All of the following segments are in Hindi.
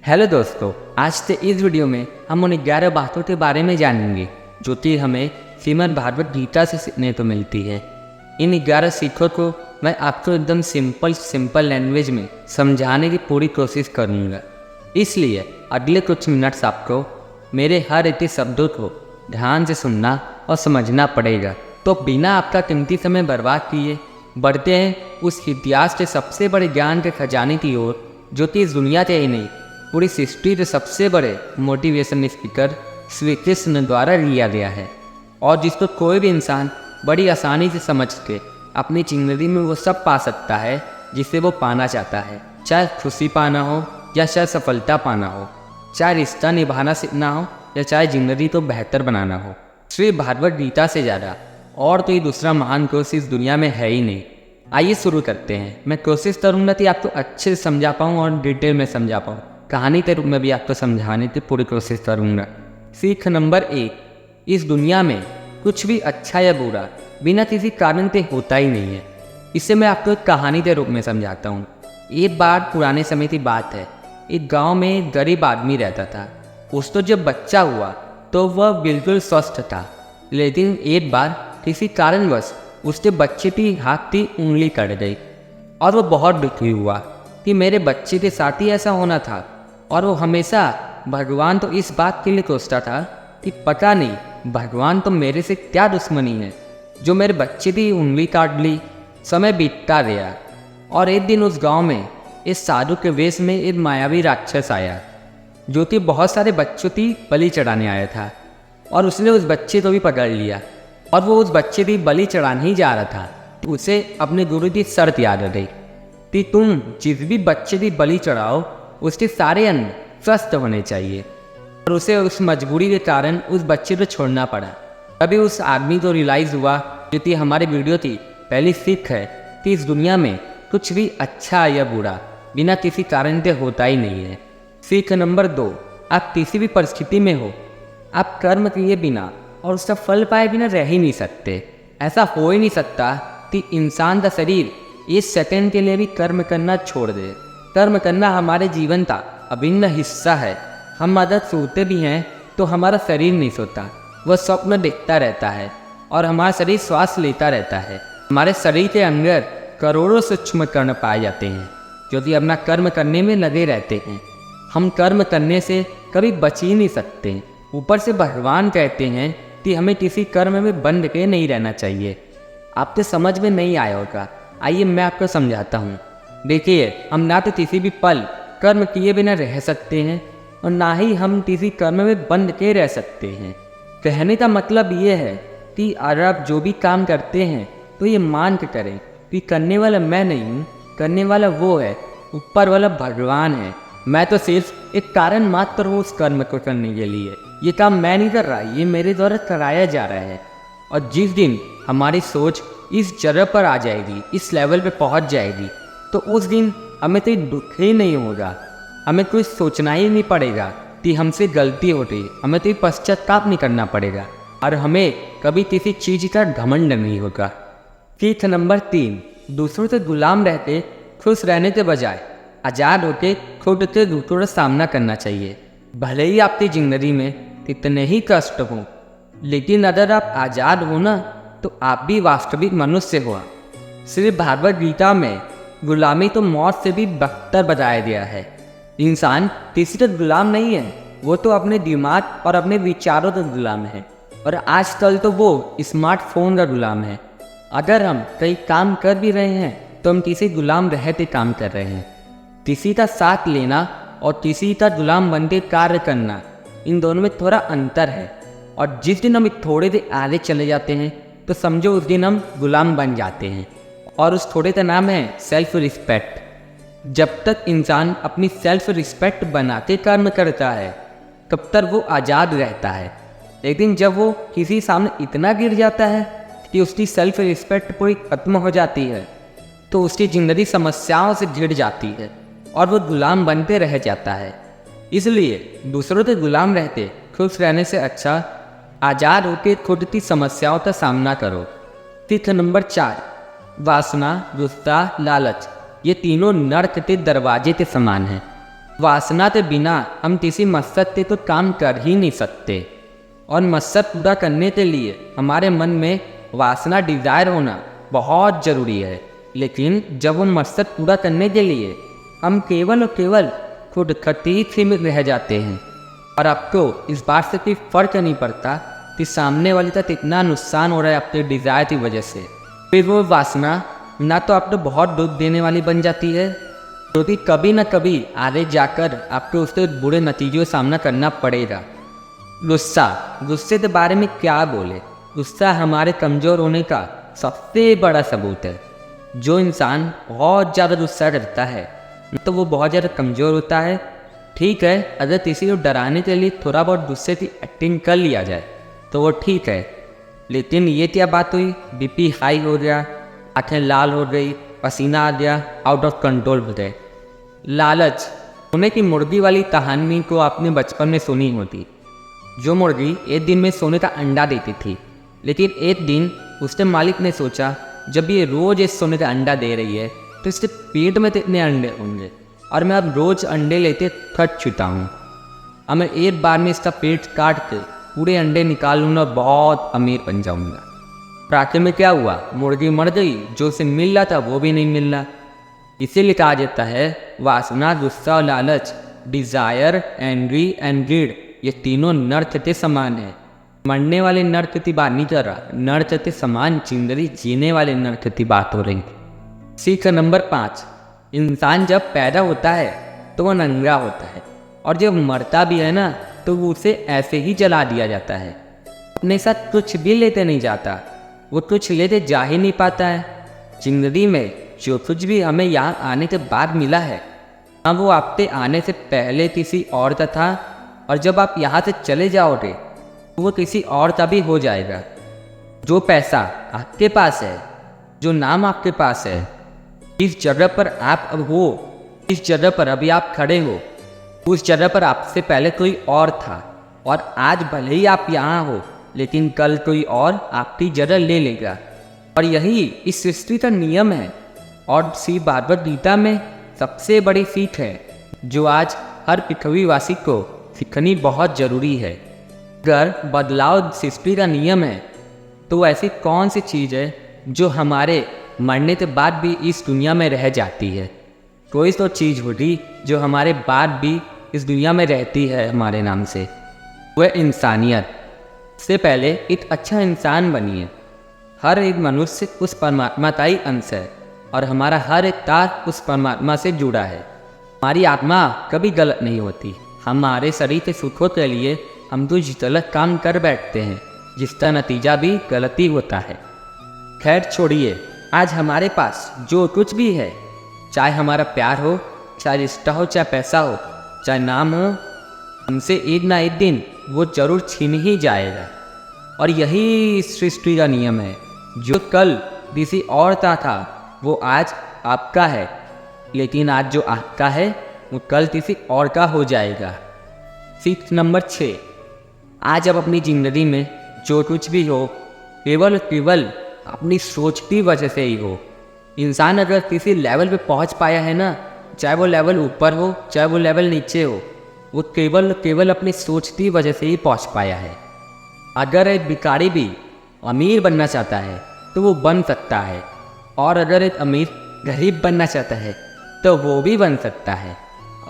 हेलो दोस्तों, आज से इस वीडियो में हम उन 11 बातों के बारे में जानेंगे जो कि हमें श्रीमद् भागवत गीता से सीखने को मिलती है। इन 11 सीखों को मैं आपको एकदम सिंपल लैंग्वेज में समझाने की पूरी कोशिश करूँगा। इसलिए अगले कुछ मिनट्स आपको मेरे हर एक शब्दों को ध्यान से सुनना और समझना पड़ेगा। तो बिना आपका कीमती समय बर्बाद किए बढ़ते हैं उस इतिहास के सबसे बड़े ज्ञान के खजाने की ओर, जो कि इस दुनिया के ही नहीं पूरी सृष्टि के सबसे बड़े मोटिवेशन स्पीकर श्री कृष्ण द्वारा लिया गया है, और जिसको कोई भी इंसान बड़ी आसानी से समझ के अपनी जिंदगी में वो सब पा सकता है जिसे वो पाना चाहता है। चाहे खुशी पाना हो या चाहे सफलता पाना हो, चाहे रिश्ता निभाना सीखना हो या चाहे जिंदगी को बेहतर बनाना हो। श्री भागवत गीता से ज़्यादा और कोई दूसरा महान कोर्स इस दुनिया में है ही नहीं। आइए शुरू करते हैं। मैं कोशिश करूँगा कि आपको अच्छे से समझा पाऊँ और डिटेल में समझा पाऊँ। कहानी के रूप में भी आपको समझाने की पूरी कोशिश करूँगा। सीख नंबर 1, इस दुनिया में कुछ भी अच्छा या बुरा बिना किसी कारण के होता ही नहीं है। इसे मैं आपको एक कहानी के रूप में समझाता हूँ। एक बार पुराने समय की बात है। एक गांव में एक गरीब आदमी रहता था। उसको जब बच्चा हुआ तो वह बिल्कुल स्वस्थ था, लेकिन एक बार किसी कारणवश उसके बच्चे की हाथ की उंगली कट गई और वो बहुत दुखी हुआ कि मेरे बच्चे के साथ ही ऐसा होना था। और वो हमेशा भगवान तो इस बात के लिए कोसता था कि पता नहीं भगवान तो मेरे से क्या दुश्मनी है जो मेरे बच्चे की उंगली काट ली। समय बीतता गया और एक दिन उस गांव में इस साधु के वेश में एक मायावी राक्षस आया, जो कि बहुत सारे बच्चों की बलि चढ़ाने आया था। और उसने उस बच्चे को भी पकड़ लिया और वो उस बच्चे की बलि चढ़ाने ही जा रहा था। तो उसे अपने गुरु की शर्त याद आ गई कि तुम जिस भी बच्चे की बलि चढ़ाओ उसके सारे अंग स्वस्थ होने चाहिए। और उसे उस मजबूरी के कारण उस बच्चे को छोड़ना पड़ा। तभी उस आदमी को रियलाइज़ हुआ, जो कि हमारे वीडियो की पहली सीख है, कि इस दुनिया में कुछ भी अच्छा या बुरा बिना किसी कारण के होता ही नहीं है। सीख नंबर 2, आप किसी भी परिस्थिति में हो, आप कर्म किए बिना और उसका फल पाए बिना रह ही नहीं सकते। ऐसा हो ही नहीं सकता कि इंसान का शरीर इस सेकंड के लिए भी कर्म करना छोड़ दे। कर्म करना हमारे जीवन का अभिन्न हिस्सा है। हम अगर सोते भी हैं तो हमारा शरीर नहीं सोता, वह स्वप्न देखता रहता है और हमारा शरीर श्वास लेता रहता है। हमारे शरीर के अंदर करोड़ों सूक्ष्म कर्ण पाए जाते हैं जो कि अपना कर्म करने में लगे रहते हैं। हम कर्म करने से कभी बच ही नहीं सकते। ऊपर से भगवान कहते हैं कि हमें किसी कर्म में बंध के नहीं रहना चाहिए। आपके समझ में नहीं आया होगा, आइए मैं आपको समझाता हूँ। देखिए, हम ना तो किसी भी पल कर्म किए बिना रह सकते हैं और ना ही हम किसी कर्म में बंध के रह सकते हैं। कहने का मतलब ये है कि अगर आप जो भी काम करते हैं तो ये मान के करें कि करने वाला मैं नहीं हूँ, करने वाला वो है, ऊपर वाला भगवान है। मैं तो सिर्फ एक कारण मात्र हूँ उस कर्म को करने के लिए। ये काम मैं नहीं कर रहा, ये मेरे द्वारा कराया जा रहा है। और जिस दिन हमारी सोच इस जगह पर आ जाएगी, इस लेवल पे पहुँच जाएगी, तो उस दिन हमें कोई दुख ही नहीं होगा। हमें कुछ सोचना ही नहीं पड़ेगा कि हमसे गलती हो रही, हमें कोई पश्चाताप नहीं करना पड़ेगा और हमें कभी किसी चीज़ का घमंड नहीं होगा। सीख नंबर 3, दूसरों से गुलाम रहते खुश रहने के बजाय आज़ाद होकर खुद के दुखों का सामना करना चाहिए। भले ही आपकी ज़िंदगी में कितने ही कष्ट हो, लेकिन अगर आप आज़ाद हो ना, तो आप भी वास्तविक मनुष्य हो। श्री भागवत गीता में गुलामी तो मौत से भी बदतर बताया गया है। इंसान किसी का गुलाम नहीं है, वो तो अपने दिमाग और अपने विचारों का गुलाम है। और आजकल तो वो स्मार्टफोन का गुलाम है। अगर हम कई काम कर भी रहे हैं तो हम किसी गुलाम रहते काम कर रहे हैं। किसी का साथ लेना और किसी का गुलाम बनते कार्य करना, इन दोनों में थोड़ा अंतर है। और जिस दिन हम थोड़े देर आगे चले जाते हैं तो समझो उस दिन हम गुलाम बन जाते हैं। और उस थोड़े का नाम है सेल्फ रिस्पेक्ट। जब तक इंसान अपनी सेल्फ रिस्पेक्ट बनाते कर्म करता है तब तक वो आज़ाद रहता है। लेकिन जब वो किसी सामने इतना गिर जाता है कि उसकी सेल्फ रिस्पेक्ट पूरी खत्म हो जाती है, तो उसकी ज़िंदगी समस्याओं से घिर जाती है और वो गुलाम बनते रह जाता है। इसलिए दूसरों के गुलाम रहते खुश रहने से अच्छा आज़ाद होकर खुद की समस्याओं का सामना करो। सीख नंबर 4, वासना, गुस्सा, लालच, ये तीनों नर्क के दरवाजे के समान हैं। वासना के बिना हम किसी मकसद से तो काम कर ही नहीं सकते, और मकसद पूरा करने के लिए हमारे मन में वासना डिज़ायर होना बहुत ज़रूरी है। लेकिन जब उन मकसद पूरा करने के लिए हम केवल और केवल खुद खतीत सीमित रह जाते हैं, और आपको इस बात से कोई फ़र्क नहीं पड़ता कि सामने वाले का कितना नुकसान हो रहा है आपके डिज़ायर की वजह से, फिर वो वासना ना तो आपको बहुत दुख देने वाली बन जाती है, क्योंकि कभी ना कभी आगे जाकर आपको उसके बुरे नतीजों का सामना करना पड़ेगा। गुस्से के बारे में क्या बोले, गुस्सा हमारे कमज़ोर होने का सबसे बड़ा सबूत है। जो इंसान बहुत ज़्यादा गुस्सा करता है तो वो बहुत ज़्यादा कमज़ोर होता है। ठीक है, अगर किसी को डराने के लिए थोड़ा बहुत गुस्से की एक्टिंग कर लिया जाए तो वो ठीक है, लेकिन ये क्या बात हुई, बीपी हाई हो गया, आँखें लाल हो गई, पसीना आ गया, आउट ऑफ कंट्रोल हो गए। लालच, सोने की मुर्गी वाली कहानी को आपने बचपन में सुनी होती। जो मुर्गी एक दिन में सोने का अंडा देती थी, लेकिन एक दिन उसके मालिक ने सोचा जब ये रोज़ इस सोने का अंडा दे रही है तो इसके पेट में कितने अंडे होंगे, और मैं अब रोज़ अंडे लेते थक चुका हूँ। अब मैं एक बार में इसका पेट काट के पूरे अंडे निकाल लूँगा, बहुत अमीर बन जाऊँगा। पर आखिर में क्या हुआ, मुर्गी मर गई, जो उसे मिल रहा था वो भी नहीं मिल रहा। इसीलिए कहा जाता है वासना, गुस्सा और लालच, डिज़ायर, एंग्री एंड ग्रीड, ये तीनों नर्क के समान है। मरने वाले नर्क की बात नहीं कर रहा, नर्क के समान जिंदगी जीने वाले नर्क की बात हो रही। सीख नंबर 5, इंसान जब पैदा होता है तो वह नंगा होता है, और जब मरता भी है ना तो उसे ऐसे ही जला दिया जाता है। अपने साथ कुछ भी लेते नहीं जाता, वो कुछ लेते जा ही नहीं पाता है। जिंदगी में जो कुछ भी हमें यहाँ आने के बाद मिला है, अब वो आपके आने से पहले किसी और का था, और जब आप यहाँ से चले जाओगे तो वो किसी और का भी हो जाएगा। जो पैसा आपके पास है, जो नाम आपके पास है, इस जगह पर आप अब हो, इस जगह पर अभी आप खड़े हो, उस जगह पर आपसे पहले कोई और था, और आज भले ही आप यहाँ हो लेकिन कल कोई और आपकी जगह ले लेगा। और यही इस सृष्टि का नियम है, और श्री भागवत गीता में सबसे बड़ी सीख है जो आज हर पृथ्वीवासी को सीखनी बहुत ज़रूरी है। अगर बदलाव सृष्टि का नियम है तो ऐसी कौन सी चीज़ है जो हमारे मरने के बाद भी इस दुनिया में रह जाती है? कोई तो चीज़ होगी जो हमारे बाद भी इस दुनिया में रहती है हमारे नाम से, वह इंसानियत। से पहले एक अच्छा इंसान बनिए। हर एक मनुष्य उस परमात्मा का ही अंश है, और हमारा हर एक तार उस परमात्मा से जुड़ा है। हमारी आत्मा कभी गलत नहीं होती। हमारे शरीर के सुखों के लिए हम तो गलत काम कर बैठते हैं, जिसका नतीजा भी गलती होता है। खैर छोड़िए, आज हमारे पास जो कुछ भी है, चाहे हमारा प्यार हो, चाहे रिश्ता हो, चाहे पैसा हो, चाहे नाम हो, हमसे एक ना एक दिन वो जरूर छीन ही जाएगा। और यही सृष्टि का नियम है। जो कल किसी और का था वो आज आपका है, लेकिन आज जो आपका है वो कल किसी और का हो जाएगा। सीख नंबर 6, आज अब अपनी ज़िंदगी में जो कुछ भी हो केवल अपनी सोच की वजह से ही हो। इंसान अगर किसी लेवल पे पहुंच पाया है ना, चाहे वो लेवल ऊपर हो चाहे वो लेवल नीचे हो, वो केवल अपनी सोच की वजह से ही पहुंच पाया है। अगर एक भिखारी भी अमीर बनना चाहता है तो वो बन सकता है, और अगर एक अमीर गरीब बनना चाहता है तो वो भी बन सकता है।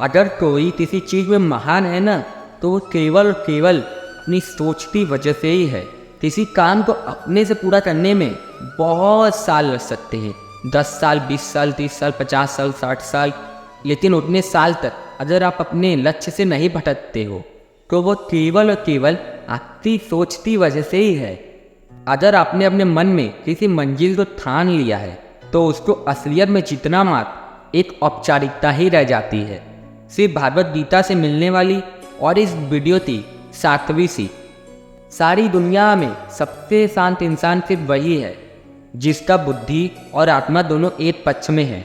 अगर कोई किसी चीज़ में महान है ना, तो वो केवल अपनी सोच की वजह से ही है। किसी काम को अपने से पूरा करने में बहुत साल लग सकते हैं, 10 साल, 20 साल, 30 साल, 50 साल, 60 साल, लेकिन उतने साल तक अगर आप अपने लक्ष्य से नहीं भटकते हो तो वो केवल आपकी सोच की वजह से ही है। अगर आपने अपने मन में किसी मंजिल को ठान लिया है तो उसको असलियत में जितना मात्र एक औपचारिकता ही रह जाती है। सिर्फ भागवत गीता से मिलने वाली और इस वीडियो की 7वीं सीख, सारी दुनिया में सबसे शांत इंसान सिर्फ वही है जिसका बुद्धि और आत्मा दोनों एक पक्ष में है।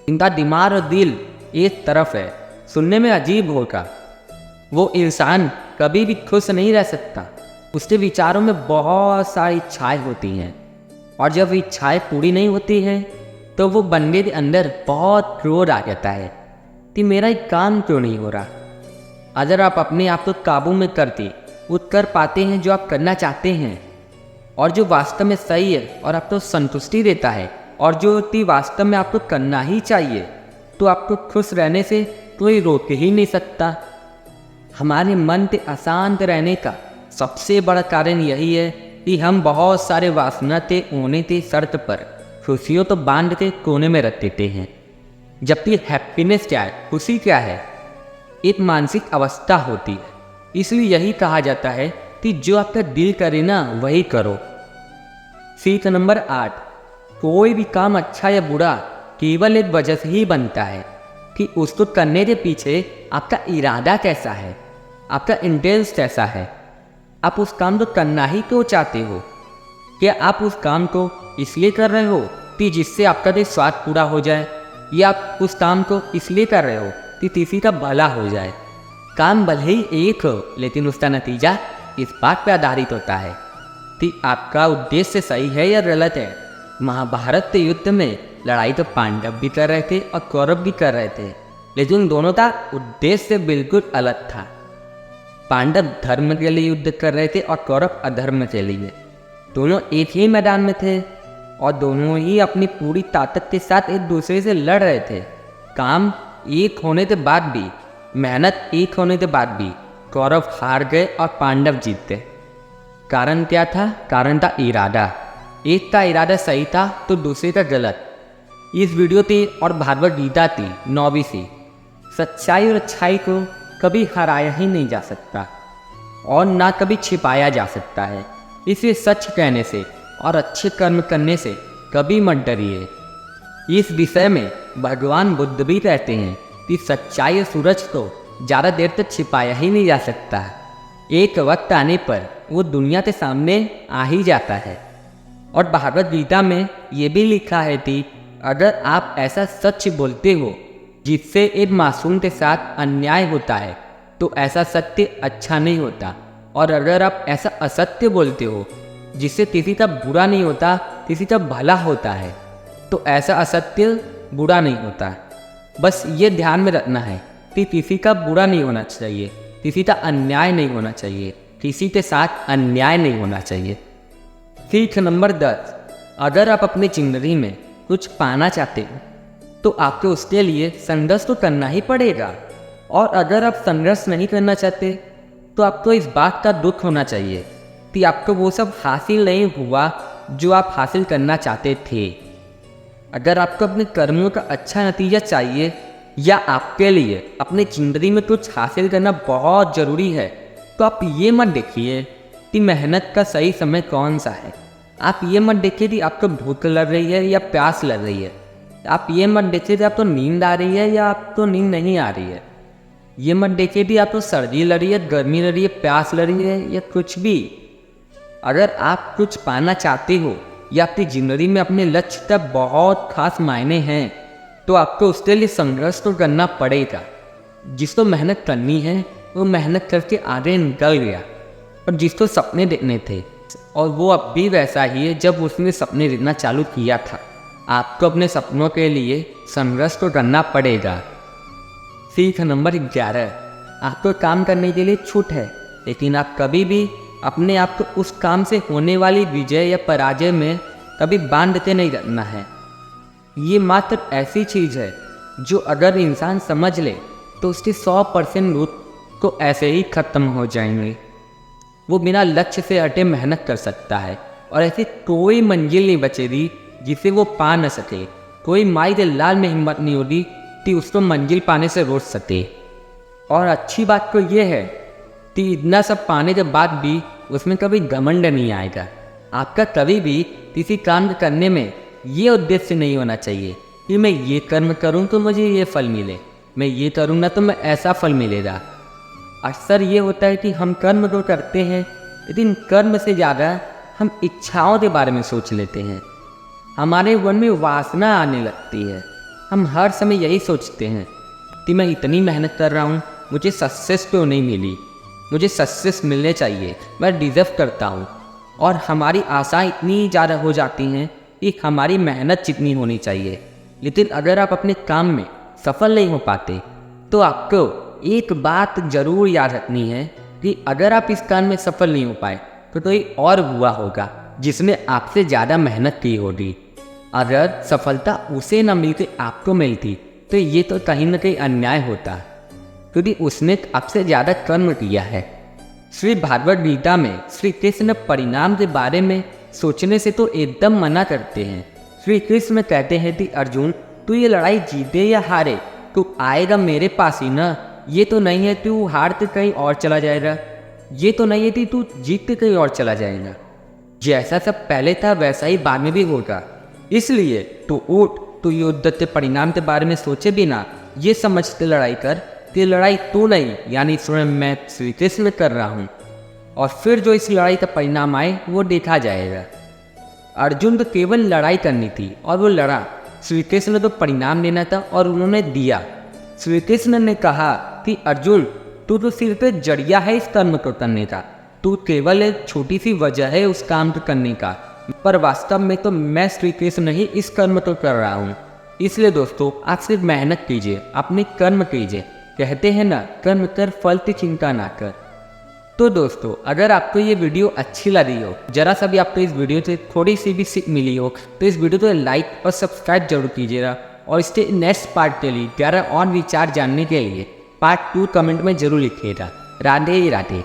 इनका दिमाग और दिल एक तरफ है। सुनने में अजीब होगा, वो इंसान कभी भी खुश नहीं रह सकता। उसके विचारों में बहुत सारी इच्छाएं होती हैं, और जब इच्छाएं पूरी नहीं होती हैं तो वो बंदे के अंदर बहुत क्रोध आ जाता है। कि मेरा एक काम क्यों नहीं हो रहा। अगर आप अपने आप को काबू में करते वो कर पाते हैं जो आप करना चाहते हैं और जो वास्तव में सही है और आपको संतुष्टि देता है और जो व्यक्ति वास्तव में आपको करना ही चाहिए, तो आपको खुश रहने से कोई रोक ही नहीं सकता। हमारे मन के अशांत रहने का सबसे बड़ा कारण यही है कि हम बहुत सारे वासना के होने की शर्त पर खुशियों तो बांध के कोने में रख देते हैं। जबकि हैप्पीनेस क्या है, खुशी क्या है, एक मानसिक अवस्था होती है। इसलिए यही कहा जाता है कि जो आपका दिल करे ना वही करो। सीख नंबर 8, कोई भी काम अच्छा या बुरा केवल एक वजह से ही बनता है कि उसको करने के पीछे आपका इरादा कैसा है, आपका इंटेंस कैसा है। आप उस काम को करना ही क्यों चाहते हो? क्या आप उस काम को इसलिए कर रहे हो कि जिससे आपका कोई स्वाद पूरा हो जाए, या आप उस काम को इसलिए कर रहे हो कि किसी का भला हो जाए? काम भले ही एक हो, लेकिन उसका नतीजा इस बात पर आधारित होता है कि आपका उद्देश्य सही है या गलत है। महाभारत के युद्ध में लड़ाई तो पांडव भी कर रहे थे और कौरव भी कर रहे थे, लेकिन दोनों का उद्देश्य बिल्कुल अलग था। पांडव धर्म के लिए युद्ध कर रहे थे और कौरव अधर्म के लिए। दोनों एक ही मैदान में थे और दोनों ही अपनी पूरी ताकत के साथ एक दूसरे से लड़ रहे थे। काम एक होने के बाद भी, मेहनत एक होने के बाद भी कौरव हार गए और पांडव जीत गए। कारण क्या था? कारण था इरादा। एक का इरादा सही था तो दूसरे का गलत। इस वीडियो थी और भागवत गीता थी 9वीं सी। सच्चाई और अच्छाई को कभी हराया ही नहीं जा सकता और ना कभी छिपाया जा सकता है। इसे सच कहने से और अच्छे कर्म करने से कभी मत डरिए। इस विषय में भगवान बुद्ध भी कहते हैं कि सच्चाई और सूरज को ज़्यादा देर तक छिपाया ही नहीं जा सकता। एक वक्त आने पर वो दुनिया के सामने आ ही जाता है। और भागवत गीता में ये भी लिखा है कि अगर आप ऐसा सच बोलते हो जिससे एक मासूम के साथ अन्याय होता है, तो ऐसा सत्य अच्छा नहीं होता। और अगर आप ऐसा असत्य बोलते हो जिससे किसी का बुरा नहीं होता, किसी का भला होता है, तो ऐसा असत्य बुरा नहीं होता। बस ये ध्यान में रखना है कि किसी का बुरा नहीं होना चाहिए, किसी का अन्याय नहीं होना चाहिए, किसी के साथ अन्याय नहीं होना चाहिए। सीख नंबर 10, अगर आप अपनी जिंदगी में कुछ पाना चाहते हो तो आपको उसके लिए संघर्ष तो करना ही पड़ेगा। और अगर आप संघर्ष नहीं करना चाहते तो आपको इस बात का दुख होना चाहिए कि आपको वो सब हासिल नहीं हुआ जो आप हासिल करना चाहते थे। अगर आपको अपने कर्मों का अच्छा नतीजा चाहिए या आपके लिए अपनी ज़िंदगी में कुछ हासिल करना बहुत ज़रूरी है, तो आप ये मत देखिए कि मेहनत का सही समय कौन सा है। आप ये मत देखिए कि आपको भूख लग रही है या प्यास लग रही है। आप ये मत देखिए कि आपको नींद आ रही है या आपको नींद नहीं आ रही है। ये मत देखिए कि आपको सर्दी लग रही है, गर्मी लग रही है, प्यास लग रही है या कुछ भी। अगर आप कुछ पाना चाहते हो या आपकी ज़िंदगी में अपने लक्ष्य का बहुत खास मायने हैं, तो आपको उसके लिए संघर्ष तो करना पड़ेगा। जिसको मेहनत करनी है वो मेहनत करके आगे निकल गया, और जिसको सपने देखने थे और वो अब भी वैसा ही है जब उसने सपने देखना चालू किया था। आपको अपने सपनों के लिए संघर्ष तो करना पड़ेगा। सीख नंबर 11, आपको काम करने के लिए छूट है, लेकिन आप कभी भी अपने आप को उस काम से होने वाली विजय या पराजय में कभी बांधते नहीं रखना है। ये मात्र ऐसी चीज़ है जो अगर इंसान समझ ले तो उसके 100% रूप को ऐसे ही खत्म हो जाएंगे। वो बिना लक्ष्य से हटे मेहनत कर सकता है और ऐसी कोई मंजिल नहीं बचेगी जिसे वो पा न सके। कोई माई के लाल में हिम्मत नहीं होगी कि उसको मंजिल पाने से रोक सके। और अच्छी बात तो ये है कि इतना सब पाने के बाद भी उसमें कभी घमंड नहीं आएगा। आपका कभी भी किसी काम करने में ये उद्देश्य नहीं होना चाहिए कि मैं ये कर्म करूं तो मुझे ये फल मिले, मैं ये करूँगा तो मैं ऐसा फल मिलेगा। अक्सर ये होता है कि हम कर्म तो करते हैं, लेकिन कर्म से ज़्यादा हम इच्छाओं के बारे में सोच लेते हैं। हमारे मन में वासना आने लगती है। हम हर समय यही सोचते हैं कि मैं इतनी मेहनत कर रहा हूँ, मुझे सक्सेस क्यों नहीं मिली, मुझे सक्सेस मिलने चाहिए, मैं डिज़र्व करता हूँ। और हमारी आशाएं इतनी ज़्यादा हो जाती हैं कि हमारी मेहनत जितनी होनी चाहिए। लेकिन अगर आप अपने काम में सफल नहीं हो पाते तो आपको एक बात जरूर याद रखनी है कि अगर आप इस काम में सफल नहीं हो पाए तो कोई और हुआ होगा जिसने आपसे ज़्यादा मेहनत की होगी। अगर सफलता उसे न मिलती आपको मिलती तो ये तो कहीं ना कहीं अन्याय होता, क्योंकि उसने आपसे ज़्यादा कर्म किया है। श्री भागवत गीता में श्री कृष्ण परिणाम के बारे में सोचने से तो एकदम मना करते हैं। श्री कृष्ण कहते हैं कि अर्जुन, तू ये लड़ाई जीते या हारे तू आएगा मेरे पास ही ना। ये तो नहीं है तू हार के कहीं और चला जाएगा, ये तो नहीं है कि तू जीत के कहीं और चला जाएगा। जैसा सब पहले था वैसा ही बाद में भी होगा। इसलिए तू उठ, तू युद्ध के परिणाम के बारे में सोचे बिना ये समझते लड़ाई कर कि लड़ाई तू नहीं यानी स्वयं मैं श्री कृष्ण कर रहा हूँ, और फिर जो इस लड़ाई का परिणाम आए वो देखा जाएगा। अर्जुन को केवल लड़ाई करनी थी और वो लड़ा। श्री कृष्ण तो परिणाम लेना था और उन्होंने दिया। श्री कृष्ण ने कहा कि अर्जुन, तू तो सिर्फ जरिया है इस कर्म को करने का, तू केवल एक छोटी सी वजह है उस काम को करने का, पर वास्तव में तो मैं श्री कृष्ण ही इस कर्म को कर रहा हूँ। इसलिए दोस्तों, आप सिर्फ मेहनत कीजिए, अपने कर्म कीजिए। कहते हैं ना, कर्म कर फल की चिंता ना कर। तो दोस्तों, अगर आपको ये वीडियो अच्छी लगी हो, जरा सा भी आपको इस वीडियो से थोड़ी सी भी सीख मिली हो, तो इस वीडियो को लाइक और सब्सक्राइब जरूर कीजिएगा। और इसके नेक्स्ट पार्ट के लिए 11 और विचार जानने के लिए पार्ट 2 कमेंट में जरूर लिखिएगा। राधे राधे।